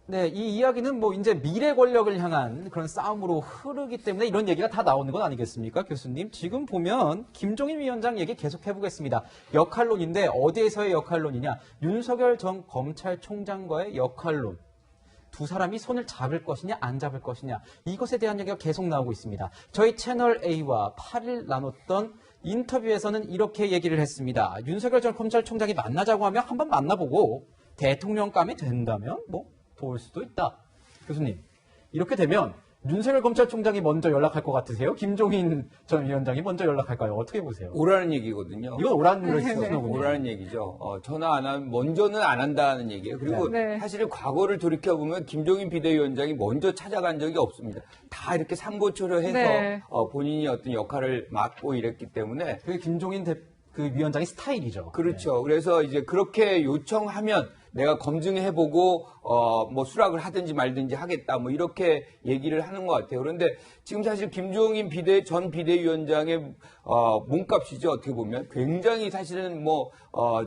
네, 이 이야기는 뭐 이제 미래 권력을 향한 그런 싸움으로 흐르기 때문에 이런 얘기가 다 나오는 건 아니겠습니까, 교수님? 지금 보면 김종인 위원장 얘기 계속 해보겠습니다. 역할론인데 어디에서의 역할론이냐? 윤석열 전 검찰총장과의 역할론. 두 사람이 손을 잡을 것이냐 안 잡을 것이냐 이것에 대한 얘기가 계속 나오고 있습니다. 저희 채널 A와 8일 나눴던 인터뷰에서는 이렇게 얘기를 했습니다. 윤석열 전 검찰총장이 만나자고 하면 한번 만나보고 대통령감이 된다면 뭐 도울 수도 있다. 교수님, 이렇게 되면 윤석열 검찰총장이 먼저 연락할 것 같으세요? 김종인 전 위원장이 먼저 연락할까요? 어떻게 보세요? 오라는 얘기거든요. 이건 오라는 얘기군요. 오라는 얘기죠. 전화 안 하면 먼저는 안 한다는 얘기예요. 그리고 네. 사실은 과거를 돌이켜보면 김종인 비대위원장이 먼저 찾아간 적이 없습니다. 다 이렇게 삼고초려해서 네. 본인이 어떤 역할을 맡고 이랬기 때문에 그게 김종인 그 위원장의 스타일이죠. 그렇죠. 그래서 이제 그렇게 요청하면 내가 검증해보고 뭐 수락을 하든지 말든지 하겠다 뭐 이렇게 얘기를 하는 것 같아요. 그런데 지금 사실 김종인 전 비대위원장의 몸값이죠. 어떻게 보면 굉장히 사실은 뭐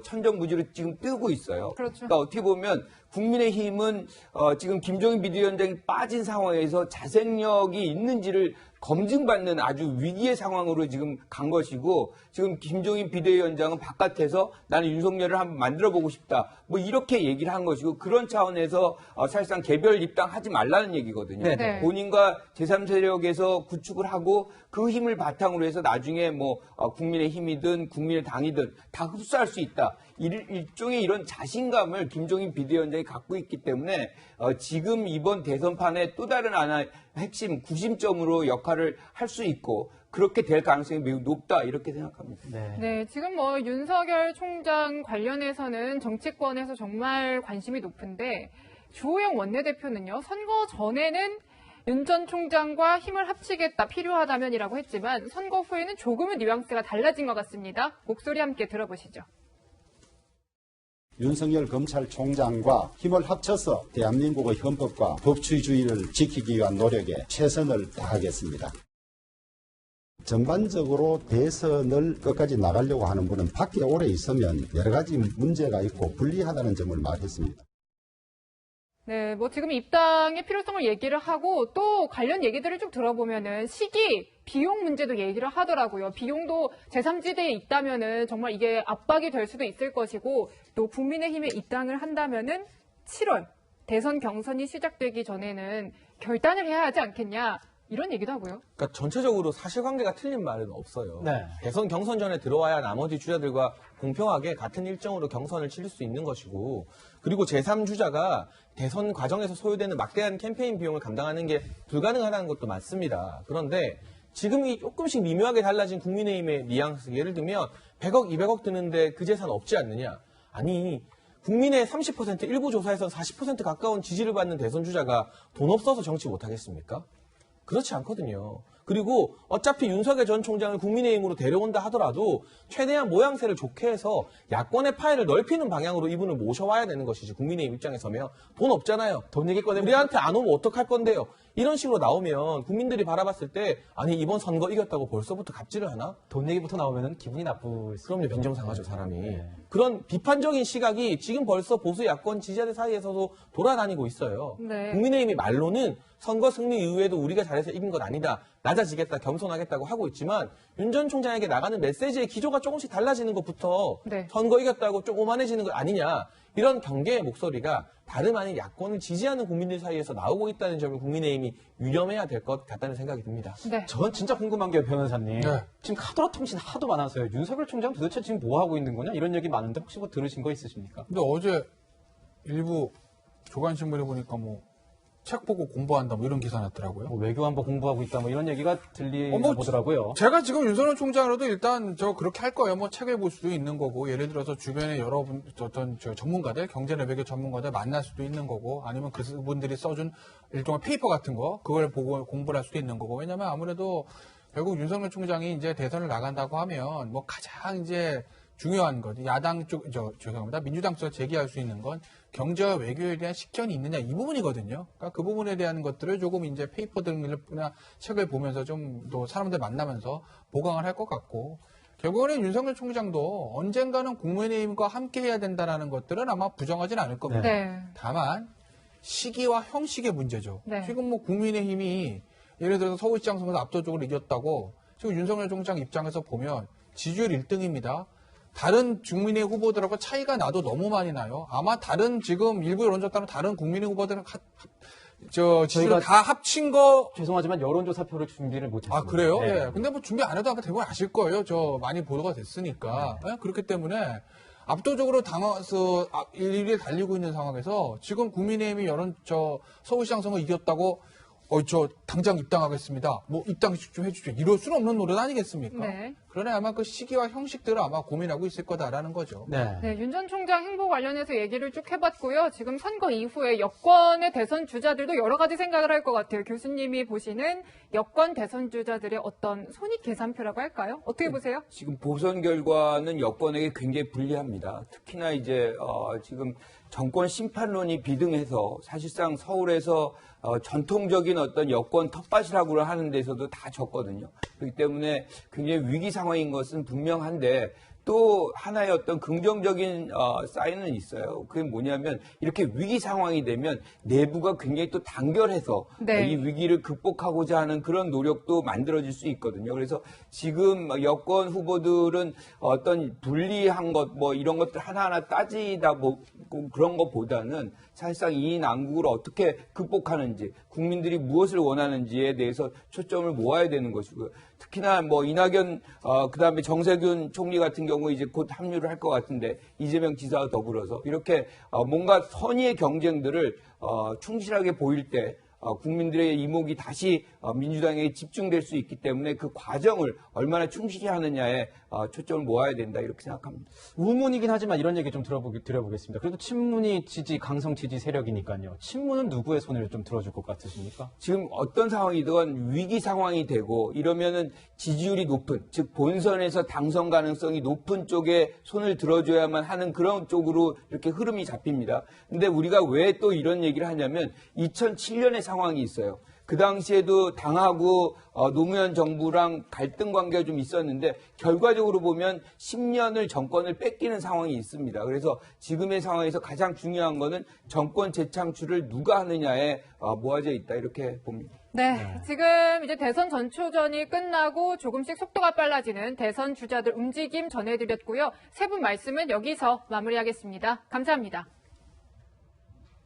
천정부지로 지금 뜨고 있어요. 그렇죠. 그러니까 어떻게 보면 국민의힘은 지금 김종인 비대위원장이 빠진 상황에서 자생력이 있는지를 검증받는 아주 위기의 상황으로 지금 간 것이고, 지금 김종인 비대위원장은 바깥에서 나는 윤석열을 한번 만들어보고 싶다 뭐 이렇게 얘기를 한 것이고, 그런 차원에서 사실상 개별 입당하지 말라는 얘기거든요. 네. 본인과 제3세력에서 구축을 하고 그 힘을 바탕으로 해서 나중에 뭐 국민의힘이든 국민의당이든 다 흡수할 수 있다. 일종의 이런 자신감을 김종인 비대위원장이 갖고 있기 때문에 지금 이번 대선판의 또 다른 하나의 핵심 구심점으로 역할을 할 수 있고 그렇게 될 가능성이 매우 높다 이렇게 생각합니다. 네, 지금 뭐 윤석열 총장 관련해서는 정치권에서 정말 관심이 높은데 주호영 원내대표는요, 선거 전에는 윤 전 총장과 힘을 합치겠다, 필요하다면이라고 했지만 선거 후에는 조금은 뉘앙스가 달라진 것 같습니다. 목소리 함께 들어보시죠. 윤석열 검찰총장과 힘을 합쳐서 대한민국의 헌법과 법치주의를 지키기 위한 노력에 최선을 다하겠습니다. 전반적으로 대선을 끝까지 나가려고 하는 분은 밖에 오래 있으면 여러 가지 문제가 있고 불리하다는 점을 말했습니다. 네, 뭐 지금 입당의 필요성을 얘기를 하고 또 관련 얘기들을 쭉 들어보면은 시기, 비용 문제도 얘기를 하더라고요. 비용도 제3지대에 있다면은 정말 이게 압박이 될 수도 있을 것이고, 또 국민의힘에 입당을 한다면은 7월 대선 경선이 시작되기 전에는 결단을 해야 하지 않겠냐, 이런 얘기도 하고요. 그러니까 전체적으로 사실관계가 틀린 말은 없어요. 네. 대선 경선 전에 들어와야 나머지 주자들과 공평하게 같은 일정으로 경선을 치를 수 있는 것이고, 그리고 제3주자가 대선 과정에서 소요되는 막대한 캠페인 비용을 감당하는 게 불가능하다는 것도 맞습니다. 그런데 지금 이 조금씩 미묘하게 달라진 국민의힘의 뉘앙스, 예를 들면 100억, 200억 드는데 그 재산 없지 않느냐. 아니, 국민의 30%, 일부 조사에서 40% 가까운 지지를 받는 대선 주자가 돈 없어서 정치 못하겠습니까? 그렇지 않거든요. 그리고 어차피 윤석열 전 총장을 국민의힘으로 데려온다 하더라도 최대한 모양새를 좋게 해서 야권의 파해를 넓히는 방향으로 이분을 모셔와야 되는 것이지, 국민의힘 입장에 서면 돈 없잖아요. 돈 얘기 꺼내면 우리한테 안 오면 어떡할 건데요. 이런 식으로 나오면 국민들이 바라봤을 때 아니 이번 선거 이겼다고 벌써부터 갑질을 하나? 돈 얘기부터 나오면 기분이 나쁠 수 그럼요. 빈정상하죠, 사람이. 네. 그런 비판적인 시각이 지금 벌써 보수 야권 지지자들 사이에서도 돌아다니고 있어요. 네. 국민의힘이 말로는 선거 승리 이후에도 우리가 잘해서 이긴 건 아니다, 낮아지겠다, 겸손하겠다고 하고 있지만 윤 전 총장에게 나가는 메시지의 기조가 조금씩 달라지는 것부터 네. 선거 이겼다고 좀 오만해지는 거 아니냐, 이런 경계의 목소리가 다름 아닌 야권을 지지하는 국민들 사이에서 나오고 있다는 점을 국민의힘이 유념해야 될 것 같다는 생각이 듭니다. 네. 전 진짜 궁금한 게 변호사님. 네. 지금 카더라 통신 하도 많아서요. 윤석열 총장 도대체 지금 뭐 하고 있는 거냐? 이런 얘기 많은데 혹시 뭐 들으신 거 있으십니까? 근데 어제 일부 조간신문에 보니까 뭐 책 보고 공부한다 뭐 이런 기사 났더라고요. 뭐 외교안보 공부하고 있다 뭐 이런 얘기가 들리나 뭐 보더라고요. 제가 지금 윤석열 총장으로도 일단 저 그렇게 할 거예요. 뭐 책을 볼 수도 있는 거고, 예를 들어서 주변에 여러분 어떤 저 전문가들, 경제나 외교 전문가들 만날 수도 있는 거고, 아니면 그분들이 써준 일종의 페이퍼 같은 거 그걸 보고 공부를 할 수도 있는 거고. 왜냐면 아무래도 결국 윤석열 총장이 이제 대선을 나간다고 하면 뭐 가장 이제 중요한 것, 야당 쪽, 죄송합니다. 민주당 쪽에서 제기할 수 있는 건 경제와 외교에 대한 식견이 있느냐, 이 부분이거든요. 그러니까 그 부분에 대한 것들을 조금 이제 페이퍼 등이나 책을 보면서 좀 또 사람들 만나면서 보강을 할 것 같고, 결국에는 윤석열 총장도 언젠가는 국민의힘과 함께 해야 된다는 것들은 아마 부정하진 않을 겁니다. 네. 다만 시기와 형식의 문제죠. 네. 지금 뭐 국민의힘이 예를 들어서 서울시장 선거에서 압도적으로 이겼다고 지금 윤석열 총장 입장에서 보면 지지율 1등입니다. 다른 국민의 후보들하고 차이가 나도 너무 많이 나요. 아마 다른 지금 일부 여론조사 따른 다른 국민의 후보들은 지지율 다 합친 거. 죄송하지만 여론조사표를 준비를 못했습니다. 아, 그래요? 네. 예. 근데 뭐 준비 안 해도 아마 대부분 아실 거예요. 많이 보도가 됐으니까. 예? 그렇기 때문에 압도적으로 당해서 1위에 달리고 있는 상황에서 지금 국민의힘이 서울시장 선거 이겼다고 당장 입당하겠습니다. 뭐 입당식 좀 해주죠. 이럴 수는 없는 노릇 아니겠습니까? 네. 그러나 아마 그 시기와 형식들을 아마 고민하고 있을 거다라는 거죠. 네. 네, 윤 전 총장 행보 관련해서 얘기를 쭉 해봤고요. 지금 선거 이후에 여권의 대선 주자들도 여러 가지 생각을 할 것 같아요. 교수님이 보시는 여권 대선 주자들의 어떤 손익 계산표라고 할까요? 어떻게 보세요? 지금 보선 결과는 여권에게 굉장히 불리합니다. 특히나 이제 지금 정권 심판론이 비등해서 사실상 서울에서 전통적인 어떤 여권 텃밭이라고 하는 데서도 다 졌거든요. 그렇기 때문에 굉장히 위기 상황인 것은 분명한데 또 하나의 어떤 긍정적인 사인은 있어요. 그게 뭐냐면 이렇게 위기 상황이 되면 내부가 굉장히 또 단결해서 네. 이 위기를 극복하고자 하는 그런 노력도 만들어질 수 있거든요. 그래서 지금 여권 후보들은 어떤 불리한 것 뭐 이런 것들 하나하나 따지다 그런 것보다는 사실상 이 난국을 어떻게 극복하는지 국민들이 무엇을 원하는지에 대해서 초점을 모아야 되는 것이고요. 특히나 뭐 이낙연 그다음에 정세균 총리 같은 경우 이제 곧 합류를 할 것 같은데 이재명 지사와 더불어서 이렇게 뭔가 선의의 경쟁들을 충실하게 보일 때 국민들의 이목이 다시 민주당에게 집중될 수 있기 때문에 그 과정을 얼마나 충실히 하느냐에 초점을 모아야 된다 이렇게 생각합니다. 우문이긴 하지만 이런 얘기 좀 드려보겠습니다. 그래도 친문이 강성 지지 세력이니까요. 친문은 누구의 손을 좀 들어줄 것 같으십니까? 지금 어떤 상황이든 위기 상황이 되고 이러면은 지지율이 높은, 즉 본선에서 당선 가능성이 높은 쪽에 손을 들어줘야만 하는 그런 쪽으로 이렇게 흐름이 잡힙니다. 근데 우리가 왜 또 이런 얘기를 하냐면 2007년의 상황이 있어요. 그 당시에도 당하고 노무현 정부랑 갈등 관계가 좀 있었는데 결과적으로 보면 10년을 정권을 뺏기는 상황이 있습니다. 그래서 지금의 상황에서 가장 중요한 거는 정권 재창출을 누가 하느냐에 모아져 있다 이렇게 봅니다. 네, 지금 이제 대선 전초전이 끝나고 조금씩 속도가 빨라지는 대선 주자들 움직임 전해드렸고요. 세 분 말씀은 여기서 마무리하겠습니다. 감사합니다.